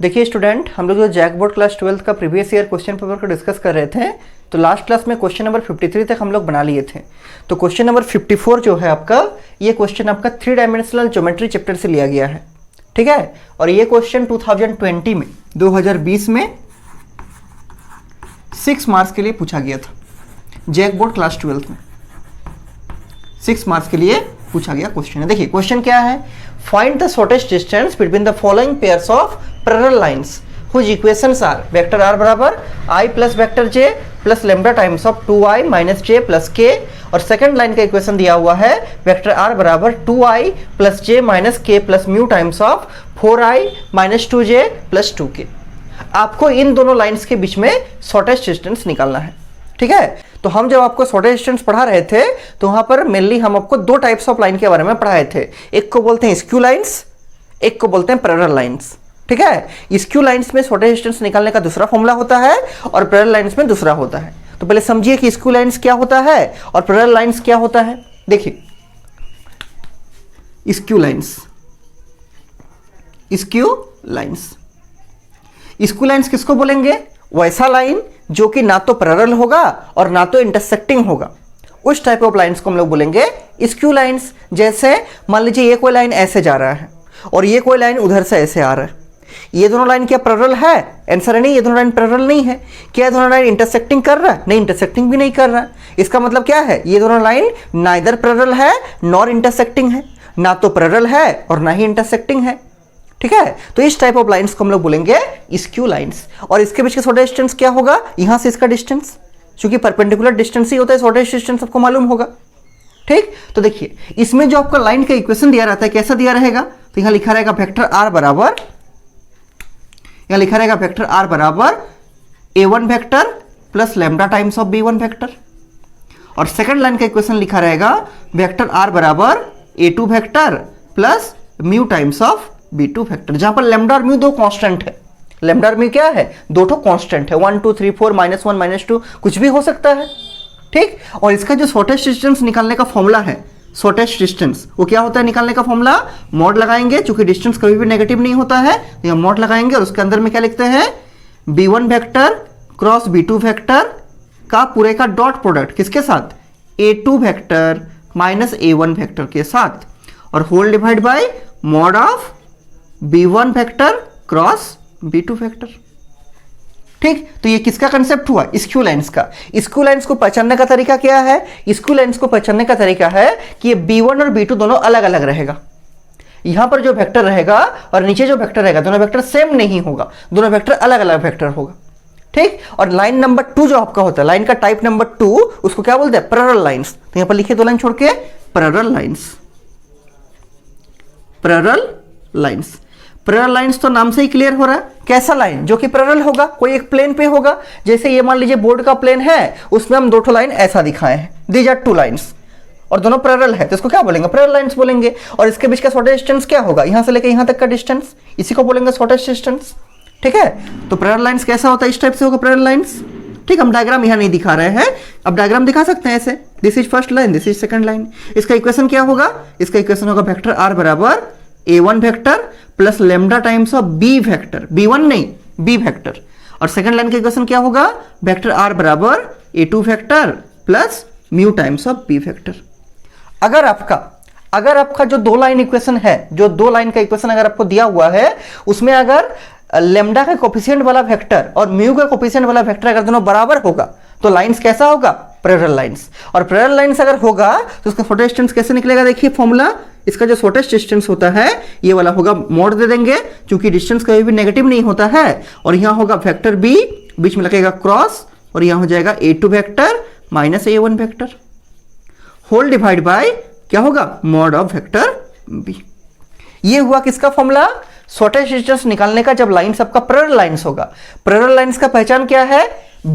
देखिए स्टूडेंट, हम लोग जो जैक बोर्ड क्लास 12 का प्रीवियस ईयर क्वेश्चन पेपर को डिस्कस कर रहे थे, तो लास्ट क्लास में क्वेश्चन नंबर 53 तक हम लोग बना लिए थे। तो क्वेश्चन नंबर 54 जो है आपका, ये क्वेश्चन आपका 3 डायमेंशनल ज्योमेट्री चैप्टर से लिया गया है, ठीक है। और ये क्वेश्चन 2020 में 2020 में 6 मार्क्स के लिए पूछा गया था। जैक बोर्ड क्लास 12 में 6 मार्क्स के लिए पूछा गया क्वेश्चन है। देखिए क्वेश्चन क्या है, find the shortest distance between the following pairs of parallel lines whose equations are vector r बराबर i plus vector j plus lambda times of 2i minus j plus k। और second line का equation दिया हुआ है vector r बराबर 2i plus j minus k plus mu times of 4i minus 2j plus 2k। आपको इन दोनों lines के बीच में शॉर्टेस्ट डिस्टेंस निकालना है, ठीक है। तो हम जब आपको शॉर्टेस्ट डिस्टेंस पढ़ा रहे थे तो वहां पर मेनली हम आपको दो टाइप्स ऑफ लाइन के बारे में पढ़ाए थे। एक को बोलते हैं स्क्यू लाइंस, एक को बोलते हैं पैरेलल लाइंस, ठीक है। स्क्यू लाइंस में शॉर्टेस्ट डिस्टेंस निकालने का दूसरा फॉर्मूला होता है और पैरेलल लाइंस में दूसरा होता है। तो पहले समझिए कि स्क्यू लाइंस क्या होता है और पैरेलल लाइंस क्या होता है। देखिए skew lines, skew lines, skew lines किसको बोलेंगे? वैसा लाइन जो कि ना तो पैरेलल होगा और ना तो इंटरसेक्टिंग होगा, उस टाइप ऑफ लाइंस को हम लोग बोलेंगे स्क्यू लाइंस। जैसे मान लीजिए ये कोई लाइन ऐसे जा रहा है और ये कोई लाइन उधर से ऐसे आ रहा है, ये दोनों लाइन क्या पैरेलल है? आंसर है नहीं, ये दोनों लाइन पैरेलल नहीं है। क्या दोनों लाइन इंटरसेक्टिंग कर रहा है? नहीं, इंटरसेक्टिंग भी नहीं कर रहा है। इसका मतलब क्या है, ये दोनों लाइन नाइदर पैरेलल है नॉर इंटरसेक्टिंग है, ना तो पैरेलल है और ना ही इंटरसेक्टिंग है, ठीक है। तो इस टाइप ऑफ लाइंस को हम लोग बोलेंगे स्क्यू लाइंस। और इसके बीच का शॉर्टेस्ट डिस्टेंस क्या होगा? यहां से इसका डिस्टेंस, क्योंकि परपेंडिकुलर डिस्टेंस ही होता है, शॉर्टेस्ट डिस्टेंस आपको मालूम होगा, ठीक। तो देखिए इसमें जो आपका लाइन का इक्वेशन दिया रहता है कैसा दिया रहेगा, तो यहां लिखा रहेगा वेक्टर r बराबर, यहां लिखा रहेगा वेक्टर r बराबर a1 vector plus lambda times of b1 vector. और सेकंड लाइन का इक्वेशन लिखा रहेगा वेक्टर r बराबर a2 vector plus mu times of b2 vector, जहां पर लैम्डा और म्यू दो कांस्टेंट है। लैम्डा और म्यू क्या है? दो ठो कांस्टेंट है, 1 2 3 4 -1 -2 कुछ भी हो सकता है, ठीक। और इसका जो शॉर्टेस्ट डिस्टेंस निकालने का फॉर्मूला है, शॉर्टेस्ट डिस्टेंस वो क्या होता है निकालने का फॉर्मूला? मॉड लगाएंगे, क्योंकि डिस्टेंस कभी भी नेगेटिव नहीं होता है, तो यहां मॉड लगाएंगे और उसके अंदर में क्या लिखते हैं, b1 vector cross b2 vector का पूरे का डॉट प्रोडक्ट किसके साथ? a2 vector minus a1 vector के साथ, और whole divide by mod of b1 vector cross b2 vector, ठीक। तो ये किसका कंसेप्ट हुआ? स्क्यू लाइंस का। स्क्यू लाइंस को पहचानने का तरीका क्या है? स्क्यू लाइंस को पहचानने का तरीका है कि ये b1 और b2 दोनों अलग अलग रहेगा। यहां पर जो वेक्टर रहेगा और नीचे जो वेक्टर रहेगा, दोनों वेक्टर सेम नहीं होगा, दोनों वेक्टर अलग अलग वेक्टर होगा, ठीक। और लाइन नंबर 2 जो आपका होता है, लाइन का टाइप नंबर 2, उसको क्या बोलते हैं? Parallel lines. तो यहां पर लिखिए दो लाइन छोड़ के, parallel lines, parallel lines. Parallel lines तो नाम से ही क्लियर हो रहा है, कैसा लाइन? जो कि पैरेलल होगा, कोई एक प्लेन पे होगा। जैसे ये मान लीजिए बोर्ड का प्लेन है, उसमें हम दो ठो लाइन ऐसा दिखाए हैं, दीज आर टू लाइंस, और दोनों पैरेलल है, तो इसको क्या बोलेंगे? पैरेलल लाइंस बोलेंगे। और इसके बीच का शॉर्टेस्ट डिस्टेंस क्या होगा? यहां से लेकर यहां तक का डिस्टेंस, इसी को बोलेंगे शॉर्टेस्ट डिस्टेंस, ठीक है। तो पैरेलल लाइंस कैसा होता है? इस टाइप से होगा पैरेलल लाइंस, ठीक। हम डायग्राम यहां नहीं दिखा रहे हैं, अब डायग्राम दिखा सकते हैं ऐसे, this is first line, this is second line. इसका इक्वेशन क्या होगा? इसका इक्वेशन होगा वेक्टर r बराबर a1 vector plus lambda times of b vector, b1 नहीं b वेक्टर। और सेकंड लाइन का इक्वेशन क्या होगा? वेक्टर r बराबर a2 vector plus mu times of b vector. अगर आपका जो दो लाइन इक्वेशन है, जो दो लाइन का इक्वेशन अगर आपको दिया हुआ है, उसमें अगर लेमडा का कोफिशिएंट वाला वेक्टर और म्यू का कोफिशिएंट वाला वेक्टर अगर दोनों बराबर होगा, तो लाइंस कैसा होगा? Parallel lines. और पैरेलल लाइंस अगर होगा तो उसका शॉर्टेस्ट डिस्टेंस कैसे निकलेगा? देखिए फॉर्मूला, इसका जो शॉर्टेस्ट डिस्टेंस होता है ये वाला होगा, मॉड दे देंगे, क्योंकि डिस्टेंस कभी भी नेगेटिव नहीं होता है। और यहां होगा वेक्टर b, बीच में लगेगा क्रॉस, और यहां हो जाएगा a2 vector minus a1 vector, whole divide by क्या होगा? Mod of vector b। ये हुआ किसका फॉर्मूला? शॉर्टेस्ट डिस्टेंस निकालने का, जब लाइन सबका पैरेलल लाइंस होगा। पैरेलल लाइंस का पहचान क्या है?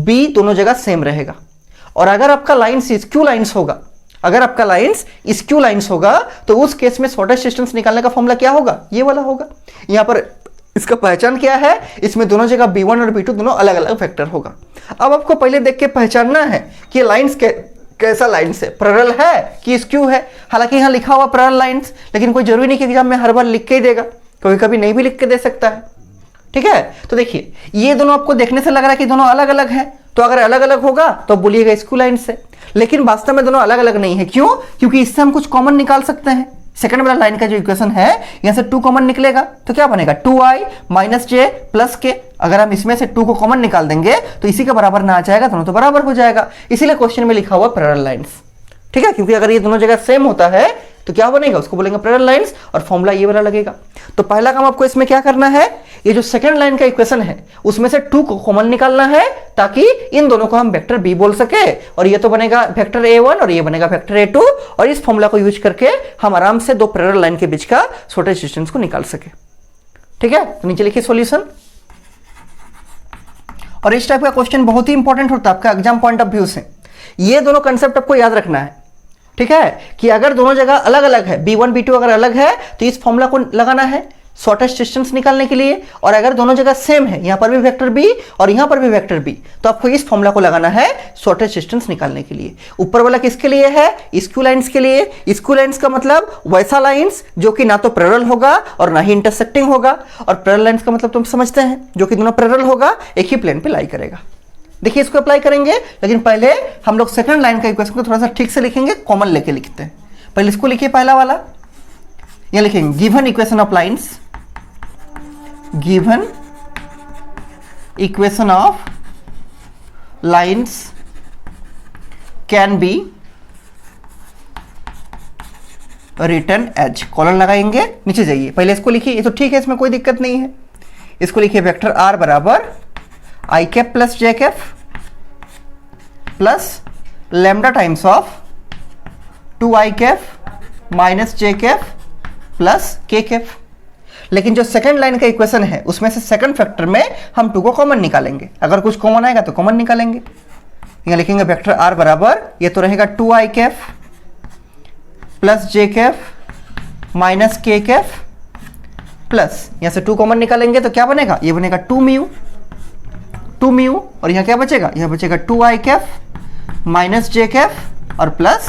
b दोनों जगह सेम रहेगा। और अगर आपका लाइंस स्क्यू लाइंस होगा, अगर आपका लाइंस स्क्यू लाइंस होगा, तो उस केस में शॉर्टेस्ट डिस्टेंस निकालने का फॉर्मूला क्या होगा? ये वाला होगा। यहां पर इसका पहचान क्या है? इसमें दोनों जगह b1 और b2 दोनों अलग अलग वेक्टर होगा। अब आपको पहले देख के पहचानना है कि लाइंस कैसा लाइंस है, पैरेलल है कि स्क्यू है। हालांकि यहां लिखा हुआ पैरेलल लाइंस, लेकिन कोई जरूरी नहीं कि एग्जाम में हर बार लिख के ही देगा, कभी कभी नहीं भी लिख के दे सकता है, ठीक है, तो देखिए ये दोनों आपको देखने से लग रहा है कि दोनों अलग अलग हैं, तो अगर अलग अलग होगा तो बोलिएगा स्क्यू लाइन से, लेकिन वास्तव में दोनों अलग अलग नहीं है। क्यों? क्योंकि इससे हम कुछ कॉमन निकाल सकते हैं। सेकंड वाला लाइन का जो इक्वेशन है यहां से 2 कॉमन निकलेगा तो क्या बनेगा 2i माइनस जे प्लस के। अगर हम इसमें से 2 को कॉमन निकाल देंगे तो इसी के बराबर ना आ जाएगा, दोनों तो बराबर हो जाएगा, इसीलिए क्वेश्चन में लिखा हुआ पैरेलल लाइंस। ठीक है, क्योंकि अगर ये दोनों जगह सेम होता है तो क्या बनेगा, उसको बोलेंगे पैरेलल लाइंस, और फॉर्मूला ये वाला लगेगा। तो पहला काम आपको इसमें क्या करना है, ये जो सेकंड लाइन का इक्वेशन है उसमें से 2 को कॉमन निकालना है ताकि इन दोनों को हम वेक्टर बी बोल सके, और ये तो बनेगा वेक्टर a1 और ये बनेगा वेक्टर a2, और इस फॉर्मूला को यूज करके हम आराम से 2 पैरेलल लाइन के बीच का शॉर्टेज डिस्टेंस को निकाल सके। ठीक है, तो नीचे लिखिए सॉल्यूशन। और इस टाइप का क्वेश्चन बहुत ही इंपॉर्टेंट होता है आपका एग्जाम पॉइंट ऑफ व्यू से। ये दोनों कंसेप्ट आपको याद रखना है। ठीक है, कि अगर दोनों जगह अलग अलग है, b1 b2 अगर अलग है तो इस फॉर्मूला को लगाना है शॉर्टेस्ट डिस्टेंस निकालने के लिए, और अगर दोनों जगह सेम है, यहां पर भी वेक्टर b और यहां पर भी वेक्टर b, तो आपको इस फॉर्मूला को लगाना है शॉर्टेस्ट डिस्टेंस निकालने के लिए। ऊपर वाला किसके लिए है, स्क्यू लाइंस के लिए। स्क्यू लाइंस का मतलब वैसा लाइंस जो कि ना तो पैरेलल होगा और ना ही इंटरसेक्टिंग होगा, और पैरेलल लाइंस का मतलब तुम समझते हैं जो कि दोनों पैरेलल होगा, एक ही प्लेन पे लाई करेगा। देखिए इसको अप्लाई करेंगे, लेकिन पहले हम लोग सेकंड लाइन का इक्वेशन को थोड़ा सा ठीक से लिखेंगे, कॉमन लेके लिखते हैं। पहले इसको लिखिए, पहला वाला ये लिखेंगे, given equation of lines, given equation of lines can be written as, colon लगाएंगे, नीचे जाइए, पहले इसको लिखिए, ये तो ठीक है, इसमें कोई दिक्कत नहीं है। इसको लिखिए वेक्टर आर बराबर i cap plus j cap plus lambda times of 2i cap minus j cap plus k cap. लेकिन जो सेकंड लाइन का इक्वेशन है उसमें से सेकंड फैक्टर में हम 2 को कॉमन निकालेंगे, अगर कुछ कॉमन आएगा तो कॉमन निकालेंगे। यहां लिखेंगे वेक्टर आर बराबर, ये तो रहेगा 2i cap plus j cap minus के कैप प्लस, यहां से 2 कॉमन निकालेंगे तो क्या बनेगा, ये बनेगा 2 म्यू, और यहां क्या बचेगा, यहां बचेगा 2i cap minus j cap और प्लस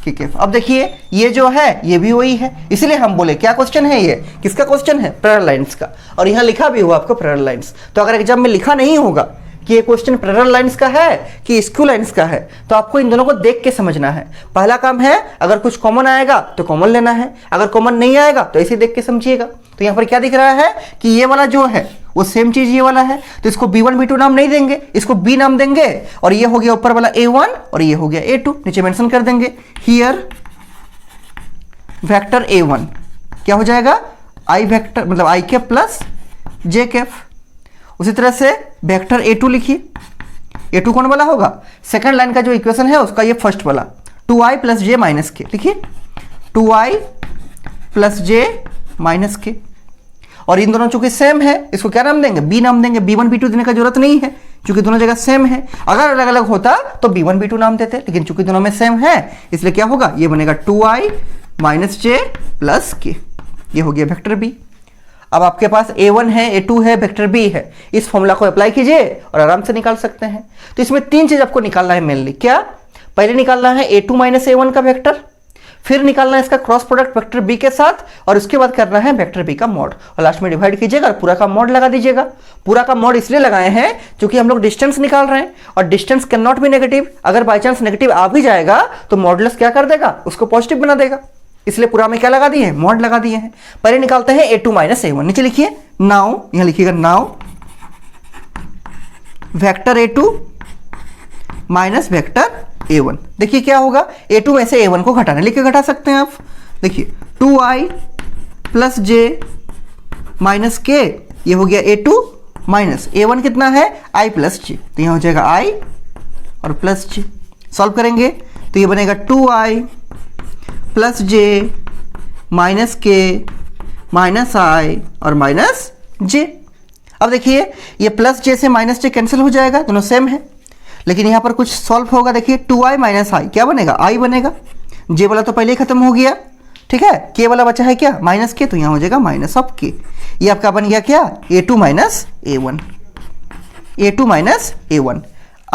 के कैप। अब देखिए ये जो है ये भी वही है, इसलिए हम बोले क्या क्वेश्चन है, ये किसका क्वेश्चन है, पैरेलल लाइंस का, और यहां लिखा भी हुआ आपको पैरेलल लाइंस। तो अगर एग्जाम में लिखा नहीं होगा कि ये क्वेश्चन पैरेलल लाइंस का है कि स्क्यू लाइंस का है, तो आपको इन दोनों को देख के समझना है। पहला काम है, अगर कुछ कॉमन आएगा तो कॉमन लेना है, अगर कॉमन नहीं आएगा तो ऐसे देख के समझिएगा। तो यहाँ पर क्या दिख रहा है कि ये वाला जो है वो सेम चीज ये वाला है, तो इसको b1 b2 नाम नहीं देंगे, इसको b नाम देंगे, और ये हो गया ऊपर वाला a1 और ये हो गया a2, नीचे मेंशन कर देंगे हियर वेक्टर a1 क्या हो जाएगा, i वेक्टर मतलब i cap plus j cap. उसी तरह से वेक्टर a2 लिखिए, a2 कौन वाला होगा, सेकंड लाइन का जो इक्वेशन है उसका ये फर्स्ट वाला 2i प्लस जे माइनस के, लिखिए 2i प्लस जे माइनस के। और इन दोनों चूंकि सेम है इसको क्या नाम देंगे, b नाम देंगे, b1 b2 देने का जरूरत नहीं है क्योंकि दोनों जगह सेम है। अगर अलग अलग होता तो b1 b2 नाम देते, लेकिन चूंकि दोनों में सेम है इसलिए क्या होगा, ये बनेगा 2i माइनस जे प्लस के, ये हो गया वेक्टर b। अब आपके पास a1 है, a2 है, वेक्टर b है, इस फॉर्मूला को अप्लाई कीजिए और आराम से निकाल सकते हैं। तो इसमें 3 चीज आपको निकालना है मेनली, क्या, पहले निकालना है a2 माइनस a1 का वेक्टर, फिर निकालना है इसका क्रॉस प्रोडक्ट वेक्टर b के साथ, और उसके बाद करना है वेक्टर b का मॉड, और लास्ट में डिवाइड कीजिएगा और पूरा का मॉड लगा दीजिएगा। पूरा का मॉड इसलिए लगाए हैं क्योंकि हम लोग डिस्टेंस निकाल रहे हैं, और distance can not be negative, अगर बाई चांस नेगेटिव आ भी जाएगा तो मॉडुलस क्या कर देगा, उसको पॉजिटिव बना देगा, इसलिए पूरा में क्या लगा दिए हैं, मॉड लगा दिए हैं। पहले निकालते हैं a2 माइनस a1, नीचे लिखिए नाउ, यहां लिखिएगा now vector a2 minus vector a1। देखिए क्या होगा, a2 में से a1 को घटाना, लिख के घटा सकते हैं आप। देखिए 2i प्लस जे माइनस के, ये हो गया a2 माइनस a1 कितना है, i प्लस जे, तो यहाँ हो जाएगा i और प्लस जे। सॉल्व करेंगे तो ये बनेगा 2i प्लस जे माइनस के माइनस i और माइनस जे। अब देखिए ये प्लस जे से माइनस जे कैंसिल हो जाएगा, दोनों सेम है, लेकिन यहाँ पर कुछ सॉल्व होगा। देखिए 2i माइनस i क्या बनेगा, i बनेगा, j वाला तो पहले ही खत्म हो गया, ठीक है, k वाला बचा है क्या, माइनस के, तो यहाँ हो जाएगा माइनस ऑफ k। ये आपका बन गया क्या, a2 minus a1, a2 minus a1,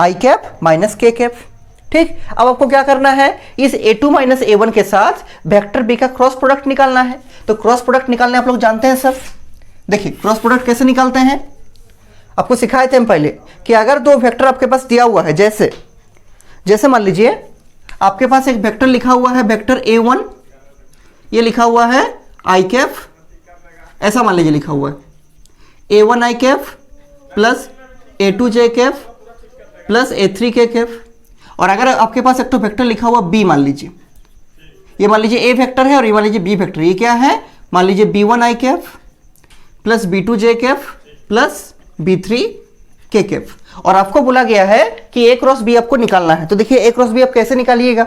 i cap minus k cap. ठीक, अब आपको क्या करना है, इस a2 माइनस a1 के साथ वेक्टर b का क्रॉस प्रोडक्ट निकालना है। तो क्रॉस प्रोडक्ट निकालने आप लोग जानते हैं सब, देखिए क्रॉस प्रोडक्ट कैसे निकालते हैं, आपको सिखाए थे हम पहले कि अगर दो वेक्टर आपके पास दिया हुआ है, जैसे जैसे मान लीजिए आपके पास एक वेक्टर लिखा हुआ है, वेक्टर A1, ये लिखा हुआ है आई कैफ, ऐसा मान लीजिए लिखा हुआ है A1 आई कैफ प्लस A2 जे कैफ प्लस A3 के कैफ। और अगर आपके पास एक तो वेक्टर लिखा हुआ B, मान लीजिए ये मान लीजिए A वेक्टर है और ये मान लीजिए B वेक्टर, ये क्या है, मान लीजिए B1 आई कैफ प्लस B2 जे कैफ प्लस B3 के कैफ। और आपको बोला गया है कि A क्रॉस B आपको निकालना है। तो देखिए A क्रॉस B आप कैसे निकालिएगा,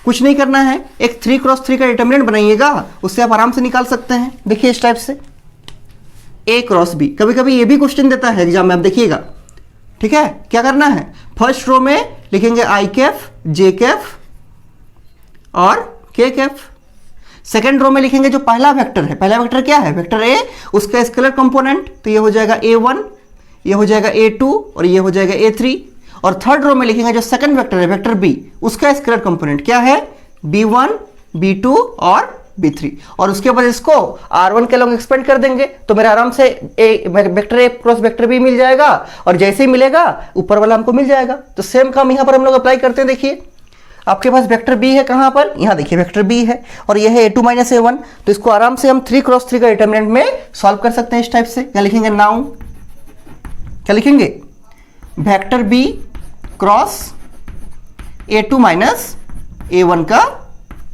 कुछ नहीं करना है, एक 3 क्रॉस 3 का डिटर्मिनेंट बनाइएगा, उससे आप आराम से निकाल सकते हैं। देखिए इस टाइप से A क्रॉस B, कभी कभी ये भी क्वेश्चन देता है एग्जाम में, आप देखिएगा। ठीक है, क्या करना है, फर्स्ट रो में लिखेंगे आई कैफ, जे कैफ और के कैफ। सेकेंड रो में लिखेंगे जो पहला वेक्टर है, पहला वेक्टर क्या है, वेक्टर A, उसका स्केलर कंपोनेंट, तो ये हो जाएगा A1, ये हो जाएगा A2 और ये हो जाएगा A3। और थर्ड रो में लिखेंगे जो सेकंड वेक्टर है, वेक्टर B, उसका स्केलर कंपोनेंट क्या है, B1, B2 और B3। और उसके बाद इसको R1 के लॉन्ग एक्सपेंड कर देंगे, तो मेरा आराम से vector A cross vector B मिल जाएगा, और जैसे ही मिलेगा ऊपर वाला हमको मिल जाएगा। तो सेम काम यहाँ पर हम लोग अप्लाई करते हैं। देखिए आपके पास वेक्टर B है, कहाँ पर, यहाँ देखिए वेक्टर B है और ये है A2 माइनस A1, तो इसको आराम से हम 3 क्रॉस 3 का डिटर्मिनेंट में सॉल्व कर सकते हैं इस टाइप से। क्या लिखेंगे, नाउ क्या लिखेंगे, vector B cross A2 minus A1 का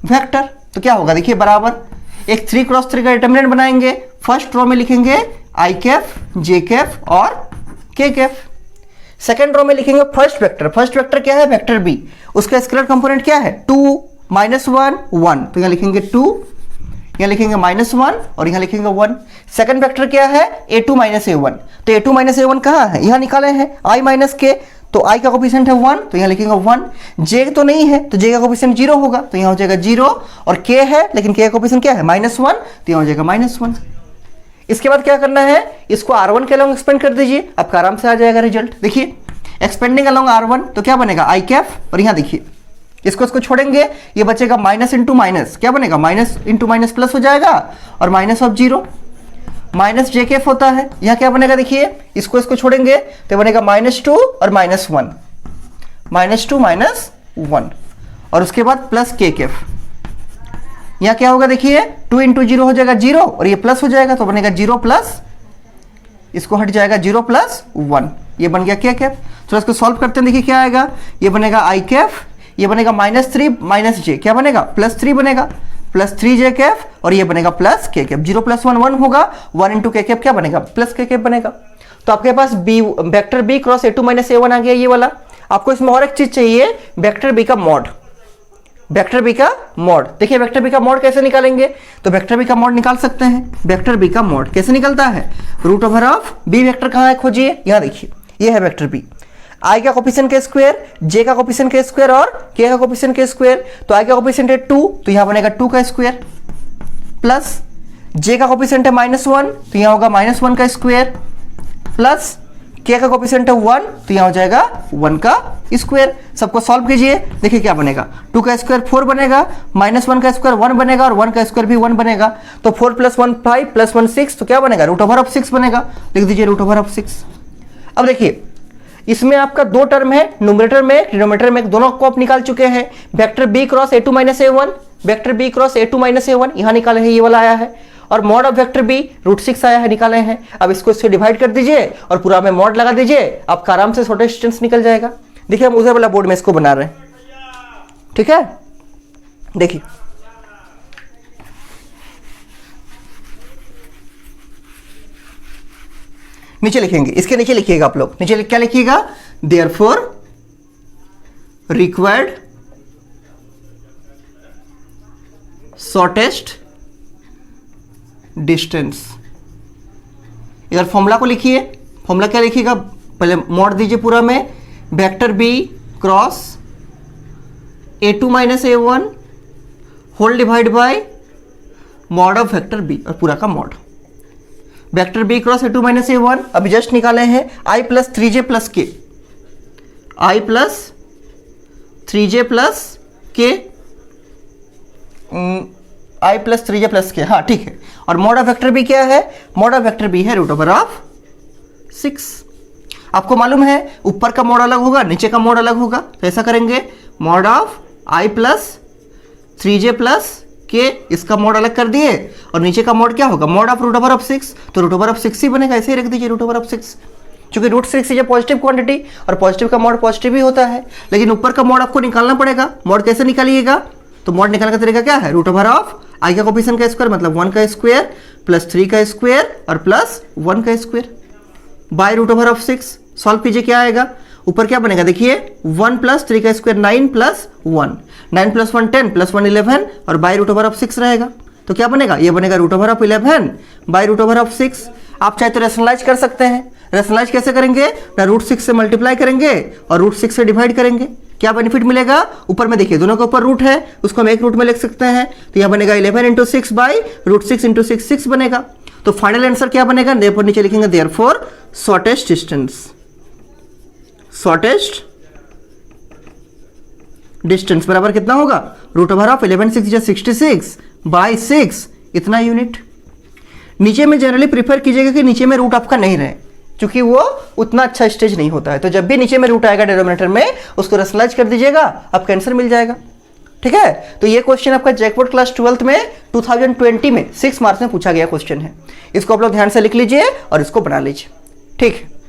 वेक्टर, तो क्या होगा, देखिए बराबर एक 3 क्रॉस 3 का डिटर्मिनेंट बनाएंगे। फर्स्ट रो में लिखेंगे आई कैफ, जे कैफ और के कैफ। सेकेंड रो में लिखेंगे फर्स्ट वेक्टर, फर्स्ट वेक्टर क्या है, वेक्टर B, उसका स्केलर कंपोनेंट क्या है, 2 माइनस 1 1, तो यहाँ लिखेंगे 2, यहाँ लिखेंगे -1 और यहाँ लिखेंगे 1। सेकंड वेक्टर क्या है, A2 माइनस A1, तो A2 माइनस A1 कहाँ है, यहाँ निकाले हैं I माइनस के, तो I का कोफिशिएंट है 1, तो यहाँ लिखेंगे 1। J तो नहीं है, तो J का कोफिशिएंट 0 होगा, तो यहाँ हो जाएगा 0। और K है, लेकिन K का कोफिशिएंट क्या है, -1, तो यहाँ हो जाएगा -1। इसके बाद क्या करना है, इसको R1 के अलॉन्ग एक्सपेंड कर दीजिए, आपका आराम से आ जाएगा रिजल्ट। देखिए एक्सपेंडिंग अलॉन्ग R1, तो क्या बनेगा, आई कैफ, और यहाँ देखिए इसको छोड़ेंगे, ये बचेगा माइनस इंटू माइनस, क्या बनेगा, माइनस इंटू माइनस प्लस हो जाएगा, और माइनस ऑफ 0 माइनस जे कैफ होता है। यहाँ क्या बनेगा, देखिए इसको छोड़ेंगे तो बनेगा -2 और -1, -2 -1, और उसके बाद प्लस के कैफ। यहाँ क्या होगा, देखिए 2 इंटू 0 हो जाएगा 0, और ये प्लस हो जाएगा तो बनेगा 0 प्लस, इसको हट जाएगा 0 प्लस 1, ये बन गया के कैफ। तो इसको सॉल्व करते हैं, देखिए क्या आएगा, ये बनेगा आई कैफ, ये बनेगा -3 माइनस जे, क्या बनेगा, +3 बनेगा, +3 जे कैफ, और ये बनेगा प्लस के कैफ। 0 + 1 1 होगा, 1 इंटू के कैफ क्या बनेगा, प्लस के कैफ बनेगा। तो आपके पास B vector B cross A2 minus A1 आ गया ये वाला। आपको इसमें और एक चीज चाहिए, वेक्टर B का मॉड, वेक्टर B का मॉड। देखिए वेक्टर B का मॉड कैसे निकालेंगे, तो वेक्टर B का मॉड निकाल सकते हैं। वेक्टर B का मॉड कैसे निकलता है, √ऑफ B वेक्टर कहाँ है, खोजिए, यहाँ देखिए ये है वेक्टर B, I का कोफिशिएंट के स्क्वायर, J का कोफिशिएंट के स्क्वायर और K का कोफिशिएंट के स्क्वायर। तो I का कोफिशिएंट है 2, तो यहाँ बनेगा 2 का स्क्वायर, प्लस J का कोफिशिएंट है -1, तो यहाँ होगा -1 का स्क्वायर, प्लस K का कोफिशिएंट है 1, तो यहाँ हो जाएगा 1 का स्क्वायर। सबको सॉल्व कीजिए, देखिए क्या बनेगा, 2 का स्क्वायर 4 बनेगा, -1 का स्क्वायर 1 बनेगा, और 1 का स्क्वायर भी 1 बनेगा, तो 4 + 1 5 + 1 6, तो क्या बनेगा, √6 बनेगा। लिख दीजिए √6। अब देखिए इसमें आपका 2 टर्म है, न्यूमरेटर में डिनोमिनेटर में, दोनों को आप निकाल चुके हैं। Vector B cross A2 minus A1, vector B cross A2 minus A1 यहाँ निकाले हैं, ये वाला आया है, और मॉड ऑफ वेक्टर B √6 आया है, निकाले हैं। अब इसको इससे डिवाइड कर दीजिए और पूरा में मॉड लगा दीजिए, आपका आराम से छोटा डिस्टेंस निकल जाएगा। देखिए हम उधर वाला बोर्ड में इसको बना रहे हैं, ठीक है। देखिए नीचे लिखेंगे, इसके नीचे लिखिएगा आप लोग, नीचे क्या लिखिएगा, देयरफॉर रिक्वायर्ड शॉर्टेस्ट डिस्टेंस। इधर फॉर्मूला को लिखिए, फॉर्मूला क्या लिखिएगा, पहले मॉड दीजिए पूरा में, vector B cross A2 minus A1 whole divide by mod of vector B, और पूरा का mod. Vector B cross A2 minus A1 अभी जस्ट निकाले हैं, I + 3J + K, I + 3J + K, I plus 3j plus के, हाँ ठीक है। और मॉड ऑफ वेक्टर बी क्या है? मॉड ऑफ वेक्टर बी है रूट ओवर ऑफ 6। आपको मालूम है ऊपर का मॉड अलग होगा, नीचे का मॉड अलग होगा, तो ऐसा करेंगे mod of I plus 3j plus के, इसका मॉड अलग कर दिए, और नीचे का मॉड क्या होगा? Mod of root over of 6, तो रूट ओवर ऑफ 6 ही बनेगा, ऐसे ही रख दीजिए रूट ओवर ऑफ 6। क्योंकि root 6 is a positive quantity और पॉजिटिव का मॉड पॉजिटिव ही होता है, लेकिन ऊपर का मॉड आपको निकालना पड़ेगा। मॉड कैसे निकालिएगा? तो मॉड निकालने का तरीका क्या है? रूट ओवर ऑफ आई का कोफिशिएंट का स्क्वायर मतलब 1 का स्क्वायर प्लस 3 का स्क्वायर और प्लस 1 का square by root over of 6। Solve कीजिए, क्या आएगा? ऊपर क्या बनेगा देखिए, 1 प्लस 3 का स्क्वायर 9 प्लस 1, 9 प्लस 1 10 प्लस 1 11 और बाय रूट ओवर ऑफ 6 रहेगा। तो क्या बनेगा? ये बनेगा root over of 11 by root over of 6। आप चाहे तो रेशनलाइज कर सकते हैं। रेशनलाइज कैसे करेंगे? ना रूट 6 से मल्टीप्लाई करेंगे और रूट 6 से डिवाइड करेंगे। क्या बेनिफिट मिलेगा? ऊपर में देखिए दोनों के ऊपर रूट है, उसको हम एक रूट में लिख सकते हैं, तो यह बनेगा 11 इंटू 6 बाई रूट 6 इंटू 6 6 बनेगा। तो फाइनल आंसर क्या बनेगा? देयरफॉर नीचे लिखेंगे therefore shortest distance, shortest distance बराबर कितना होगा? रूट ओवर ऑफ 11 6 या 66 बाई 6 इतना यूनिट। नीचे में जनरली प्रीफर कीजिएगा कि नीचे में रूट आपका नहीं रहे, क्योंकि वो उतना अच्छा स्टेज नहीं होता है। तो जब भी नीचे में रूट आएगा डिनोमिनेटर में, उसको रेशनलाइज कर दीजिएगा, आपका आंसर मिल जाएगा। ठीक है, तो ये क्वेश्चन आपका जैकपॉट क्लास 12th में 2020 में 6 मार्क्स में पूछा गया क्वेश्चन है। इसको आप लोग ध्यान से लिख लीजिए और इसको बना लीजिए। ठीक है।